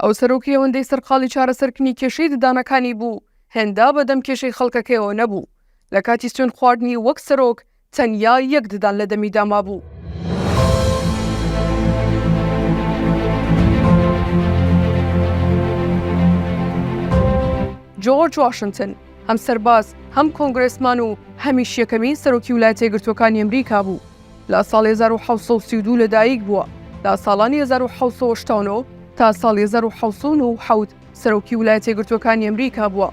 ئەو سەرۆکی ئەوەندەی سەرقاڵی چارەسەرکردنی کێشەی ددانەکانی بوو هێندا بەدەم کێشەی خەڵکەکەیەوە نەبوو. لە کاتی سوێن خواردنی وەک سەرۆک تەنیا یەک ددان لە دەمیدا مابوو. جۆرج واشنتن هەم سەرباز هەم کۆنگرێسمان و هەمیش یەکەمین سەرۆکی ویلایەتە یەکگرتووەکانی ئەمریکا بوو. لە ساڵی 1732 لەدایک بووە. لە ساڵانی 1789 تا ساڵی 1797 سەرۆکی ویلایەتە یەکگرتووەکانی ئەمریکا بووە.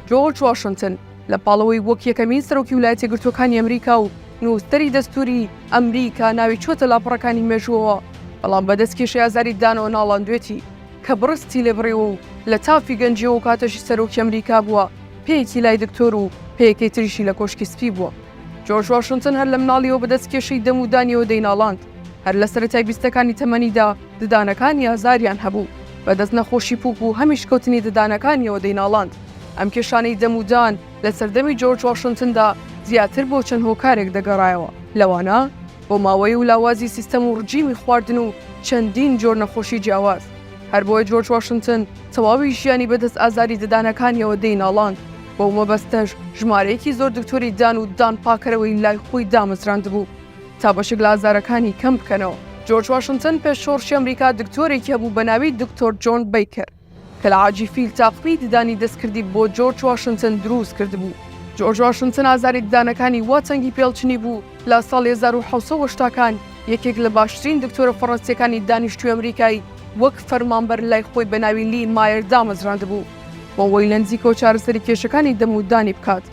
جۆرج واشنتن لە پاڵەوەی وەک یەکەمین سەرۆکی ویلایەتە یەکگرتووەکانی ئەمریکا و نووسەری دەستوری ئەمریکا ناوی چۆتە لاپەڕەکانی مێژووەوە، بەڵام بەدەست کێشەی ئازاری دانەوە ناڵاندوێتی کە بڕستی لێبڕێەوە و لە تافی گەنجیەوە و کاتەشی سەرۆکی ئەمریکا بووە، پێیەکی لای دکتۆر و پێیەکەی تریشی لە کۆشکی سپی بووە. جۆرج واشنتن هەر لە مناڵیەوە بەدەست کێشەی دەم و دانیەوە دەیناڵاند. هەر لە سەرەتای بیستەکانی تەمەنیدا ددانەکانی ئازاریان هەبوو، بەدەست نەخۆشی پووک و هەمیش کەوتنی ددانەکانیەوە دەیناڵاند. ئەم کێشانەی دەم و دان لە سەردەمی جۆرج واشنتندا زیاتر بۆ چەند هۆکارێک دەگەڕایەوە، لەوانە بۆ ماوەی و لاوازی سیستەم و ڕجیمی خواردن و چەندین جۆر نەخۆشی جیاواز. هەر بۆیە جۆرج واشنتن تەواوی ژیانی بەدەست ئازاری ددانەکانیەوە دەیناڵاند. بۆ مەبەستەش ژمارەیەکی زۆر دکتۆری دان و دان پاکەرەوەی لای خۆی دامەزراند بوو تا بەشێک لە ئازارەکانی کەم بکەنەوە. جۆرج واشنتن پێش شۆڕشی ئەمریکا دکتۆرێکی هەبوو بە ناوی دکتۆر جۆن بیکەر کە لە عاجیفیل تاقمی ددانی دەستکردی بۆ جۆرج واشنتن دروست کردبوو. جۆرج واشنتن ئازاری ددانەکانی وا چەنگی پێڵچنی بوو لە ساڵی 1780کان یەکێک لە باشترین دکتۆرە فەڕەنسیەکانی دانیشتووی ئەمریکای وەک فەرمانبەر لای خۆی بە ناوی لی مایر دامەزراند بوو بۆ ئەوەی لە نزیکە و چارەسەری کێشەکانی دەم و دانی بکات.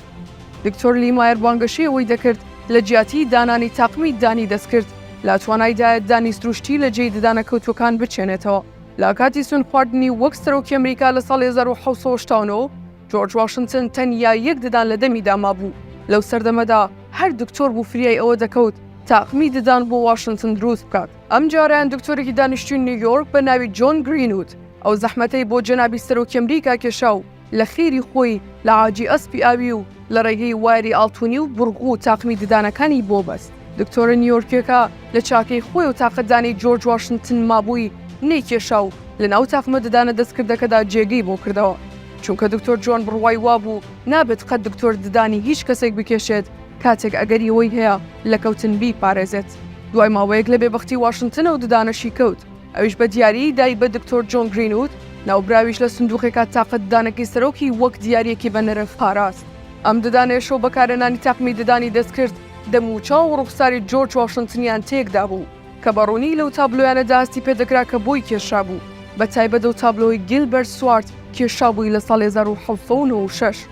دکتۆر لی مایر بانگەشەی ئەوەی دەکرد لە جیاتی دانانی تاقمی دانی دەستکرد لە توانایدایە دانی سروشتی لە جێی ددانەکەوتوەکان بچێنێتەوە. لە کاتی سوێن خواردنی وەک سەرۆکی ئەمریکا لە ساڵی 1789 جۆرج واشنتن تەنیا یەک ددان لە دەمیدا مابوو. لەو سەردەمەدا هەر دکتۆر بوو فریای ئەوە دەکەوت تاقمی ددان بۆ واشنتن دروست بکات. ئەم جاریان دکتۆرێکی دانیشتووی نیویۆرک بە ناوی جۆن گرینوود ئەو زەحمەتەی بۆ جەنابی سەرۆکی ئەمریکا کێشا و لە خێری خۆی لە عاجی ئەسپی ئاوی و لە ڕێگەی وایری ئاڵتونی و بڕغو و تاقمی ددانەکانی بۆ بەست. دکتۆرە نیویۆرکێکە لە چاکەی خۆی و تاقەدانی جۆرج واشنتن مابووی نەیکێشا و لە ناو تاقمە ددانە دەستکردەکەدا جێگەی بۆ کردەوە، چونکە دکتۆر جۆن بڕوای وابوو نابێت قەت دکتۆر ددانی هیچ کەسێک بکێشێت کاتێک ئەگەری ئەوەی هەیە لە کەوتن بیپارێزێت. دوای ماوەیەک لە بێبەختی واشنتنە و ددانەشی کەوت، ئەویش بە دیاری دای بە دکتۆر جۆن گرینوود ناوبراویش لە سندوقێکا تاقە ددانەکەی سەرۆکی وەک دیارەکی بە نەرەف پاراست. ئەم ددانێشەوە بەکارهێنانی تاقمی ددانی دەستکرد دەم و چاو و ڕوخساری جۆرج واشنتنیان تێکدا بوو کە بەڕوونی لەو تابلۆیانەدا هەستی پێدەکرا کە بۆی کێشا بوو، بە تایبەت ئەو تابلۆی گیلبەرت سوارت کێشا بووی لە ساڵی 1796.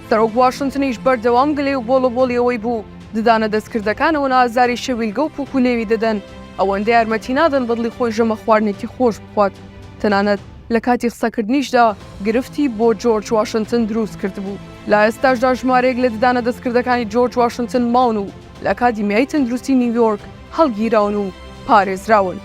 سەرۆک واشنتنیش بەردەوام گلێ و بۆڵەبۆڵی ئەوەی بوو ددانە دەستکردەکانەوە ئازاری شەویلگە و پووک و لێوی دەدەن ئەوەندەی یارمەتی نادەن بەدڵی خۆی ژەمە خواردنێکی خۆش بخوات. تەنانەت لە کاتی قسەکردنیشدا گرفتی بۆ جۆرج واشنتن دروست کردبوو. لە ئێستاشدا ژمارەیەک لە ددانە دەستکردەکانی جۆرج واشنتن ماون و لە کاتیمیای تەندروستی نیویۆرک هەڵگیراون و پارێزراون.